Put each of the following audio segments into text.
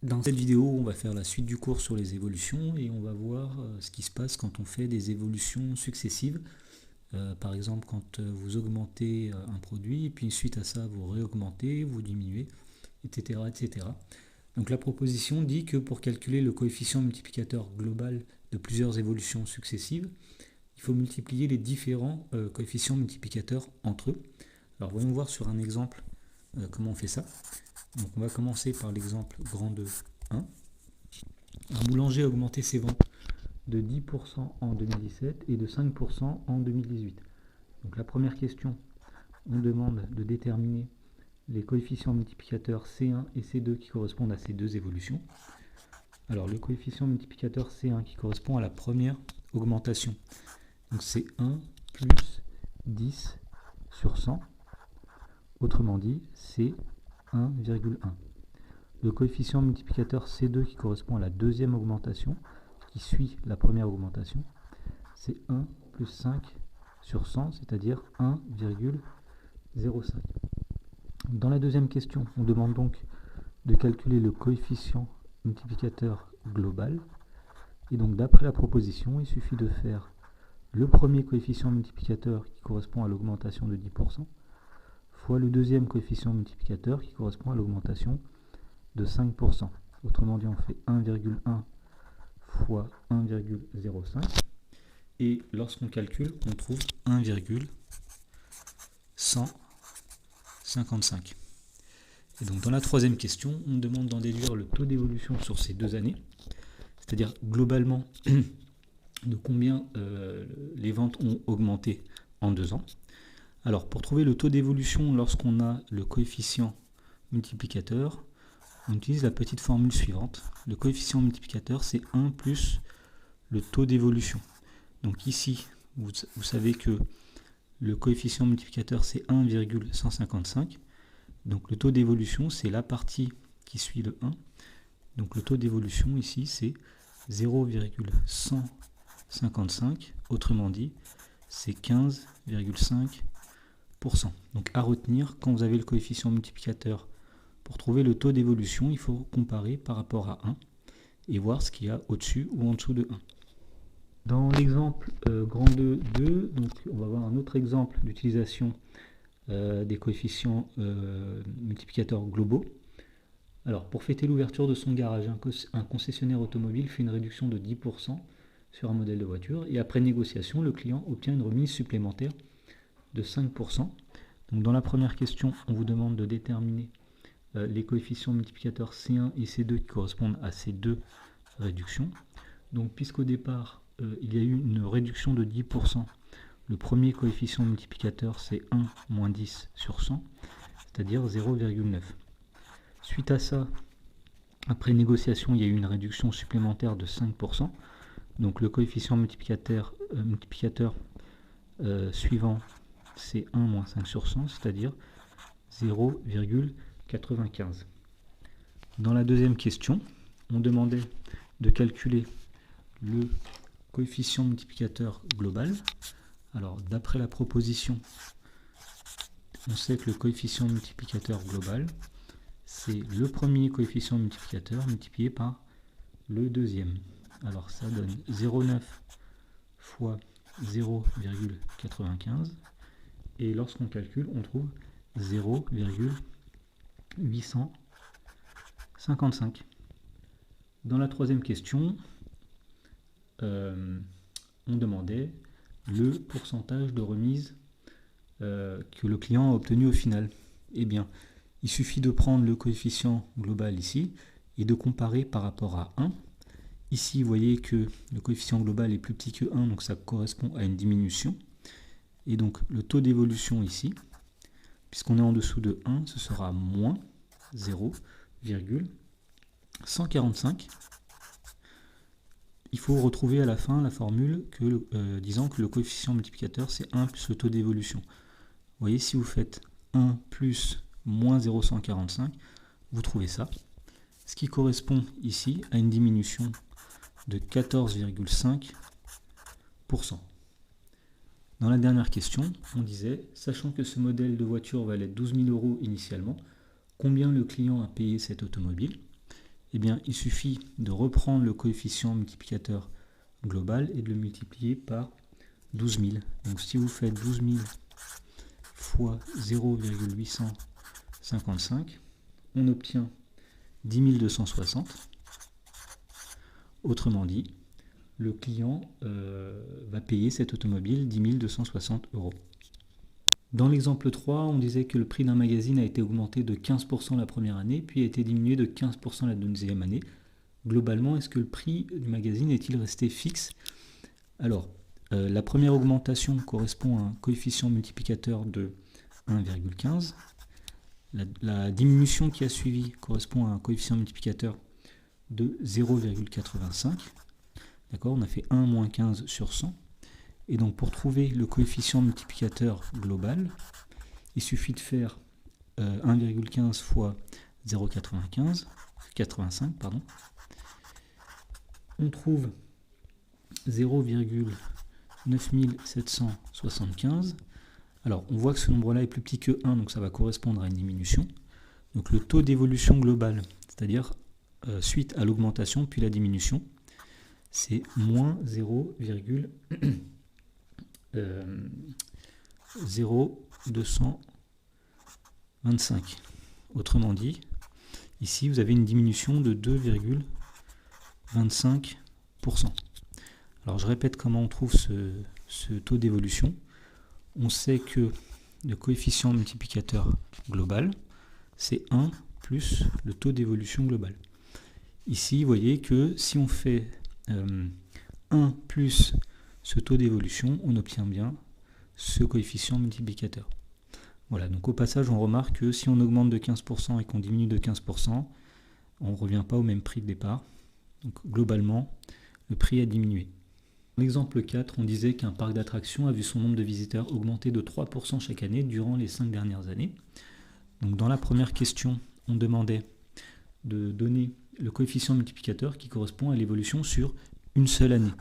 Dans cette vidéo, on va faire la suite du cours sur les évolutions et on va voir ce qui se passe quand on fait des évolutions successives. Par exemple, quand vous augmentez un produit et puis suite à ça, vous réaugmentez, vous diminuez, etc., etc. Donc la proposition dit que pour calculer le coefficient multiplicateur global de plusieurs évolutions successives, il faut multiplier les différents coefficients multiplicateurs entre eux. Alors voyons voir sur un exemple comment on fait ça. Donc on va commencer par l'exemple grand de 1. Un boulanger a augmenté ses ventes de 10% en 2017 et de 5% en 2018. Donc la première question, on demande de déterminer les coefficients multiplicateurs C1 et C2 qui correspondent à ces deux évolutions. Alors le coefficient multiplicateur C1 qui correspond à la première augmentation, donc c'est 1 plus 10 sur 100, autrement dit c'est 1,1. Le coefficient multiplicateur C2 qui correspond à la deuxième augmentation, qui suit la première augmentation, c'est 1 plus 5 sur 100, c'est-à-dire 1,05. Dans la deuxième question, on demande donc de calculer le coefficient multiplicateur global. Et donc d'après la proposition, il suffit de faire le premier coefficient multiplicateur qui correspond à l'augmentation de 10%, fois le deuxième coefficient multiplicateur qui correspond à l'augmentation de 5%. Autrement dit, on fait 1,1 fois 1,05. Et lorsqu'on calcule, on trouve 1,155. Et donc dans la troisième question, on demande d'en déduire le taux d'évolution sur ces 2 années, c'est-à-dire globalement de combien les ventes ont augmenté en 2 ans. Alors pour trouver le taux d'évolution lorsqu'on a le coefficient multiplicateur, on utilise la petite formule suivante. Le coefficient multiplicateur, c'est 1 plus le taux d'évolution. Donc ici, vous savez que le coefficient multiplicateur, c'est 1,155. Donc le taux d'évolution, c'est la partie qui suit le 1. Donc le taux d'évolution ici, c'est 0,155. Autrement dit, c'est 15,5%. Donc à retenir, quand vous avez le coefficient multiplicateur, pour trouver le taux d'évolution, il faut comparer par rapport à 1 et voir ce qu'il y a au-dessus ou en dessous de 1. Dans l'exemple grand de 2, donc on va voir un autre exemple d'utilisation des coefficients multiplicateurs globaux. Alors pour fêter l'ouverture de son garage, un concessionnaire automobile fait une réduction de 10% sur un modèle de voiture et après négociation, le client obtient une remise supplémentaire de 5%. Donc dans la première question, on vous demande de déterminer les coefficients multiplicateurs C1 et C2 qui correspondent à ces deux réductions. Donc puisqu'au départ, il y a eu une réduction de 10%, le premier coefficient multiplicateur c'est 1 moins 10 sur 100, c'est-à-dire 0,9. Suite à ça, après négociation, il y a eu une réduction supplémentaire de 5%. Donc le coefficient multiplicateur suivant, c'est 1 moins 5 sur 100, c'est-à-dire 0,95. Dans la deuxième question, on demandait de calculer le coefficient multiplicateur global. Alors d'après la proposition, on sait que le coefficient multiplicateur global, c'est le premier coefficient multiplicateur multiplié par le deuxième. Alors ça donne 0,9 fois 0,95 et lorsqu'on calcule, on trouve 0,855. Dans la troisième question, on demandait le pourcentage de remise que le client a obtenu au final. Eh bien, il suffit de prendre le coefficient global ici et de comparer par rapport à 1. Ici, vous voyez que le coefficient global est plus petit que 1, donc ça correspond à une diminution. Et donc, le taux d'évolution ici, puisqu'on est en dessous de 1, ce sera moins 0,145. Il faut retrouver à la fin la formule disant que le coefficient multiplicateur, c'est 1 plus le taux d'évolution. Vous voyez, si vous faites 1 plus moins 0,145, vous trouvez ça. Ce qui correspond ici à une diminution de 14,5%. Dans la dernière question, on disait, sachant que ce modèle de voiture valait 12 000 € initialement, combien le client a payé cette automobile? eh bien, il suffit de reprendre le coefficient multiplicateur global et de le multiplier par 12 000. Donc si vous faites 12 000 fois 0,855, on obtient 10 260. Autrement dit, le client va payer cette automobile 10 260 €. Dans l'exemple 3, on disait que le prix d'un magazine a été augmenté de 15% la première année, puis a été diminué de 15% la deuxième année. Globalement, est-ce que le prix du magazine est-il resté fixe? Alors, la première augmentation correspond à un coefficient multiplicateur de 1,15. La diminution qui a suivi correspond à un coefficient multiplicateur de 0,85. D'accord, on a fait 1 moins 15 sur 100. Et donc pour trouver le coefficient multiplicateur global, il suffit de faire 1,15 fois 0,85, pardon. On trouve 0,9775. Alors on voit que ce nombre-là est plus petit que 1, donc ça va correspondre à une diminution. Donc le taux d'évolution global, c'est-à-dire suite à l'augmentation puis la diminution, c'est moins 0,0225. Autrement dit, ici vous avez une diminution de 2,25%. Alors je répète comment on trouve ce taux d'évolution. On sait que le coefficient multiplicateur global, c'est 1 plus le taux d'évolution global. Ici, vous voyez que si on fait 1 plus ce taux d'évolution, on obtient bien ce coefficient multiplicateur. Voilà, donc au passage, on remarque que si on augmente de 15% et qu'on diminue de 15%, on ne revient pas au même prix de départ. Donc globalement, le prix a diminué. Dans l'exemple 4, on disait qu'un parc d'attractions a vu son nombre de visiteurs augmenter de 3% chaque année durant les 5 dernières années. Donc dans la première question, on demandait de donner le coefficient multiplicateur qui correspond à l'évolution sur une seule année.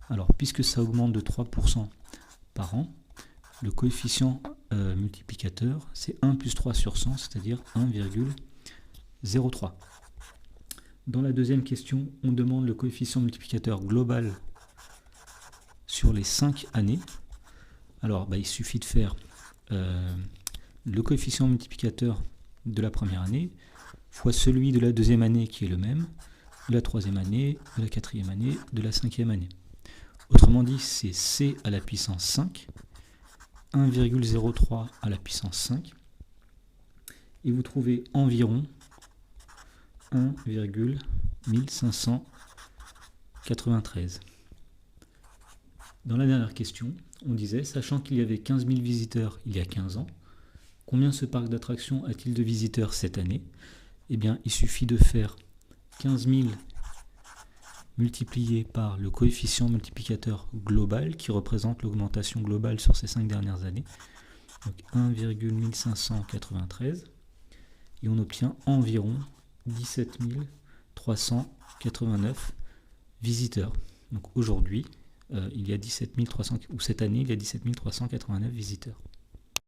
Alors, puisque ça augmente de 3% par an, le coefficient multiplicateur, c'est 1 plus 3 sur 100, c'est-à-dire 1,03. Dans la deuxième question, on demande le coefficient multiplicateur global sur les 5 années. Alors, il suffit de faire le coefficient multiplicateur de la première année fois celui de la deuxième année qui est le même, de la troisième année, de la quatrième année, de la cinquième année. Autrement dit, c'est C à la puissance 5, 1,03 à la puissance 5, et vous trouvez environ 1,1593. Dans la dernière question, on disait, sachant qu'il y avait 15 000 visiteurs il y a 15 ans, combien ce parc d'attractions a-t-il de visiteurs cette année? Eh bien, il suffit de faire 15 000 multiplié par le coefficient multiplicateur global qui représente l'augmentation globale sur ces 5 dernières années. Donc 1,1593 et on obtient environ 17 389 visiteurs. Donc aujourd'hui, il y a 17 300, ou cette année, il y a 17 389 visiteurs.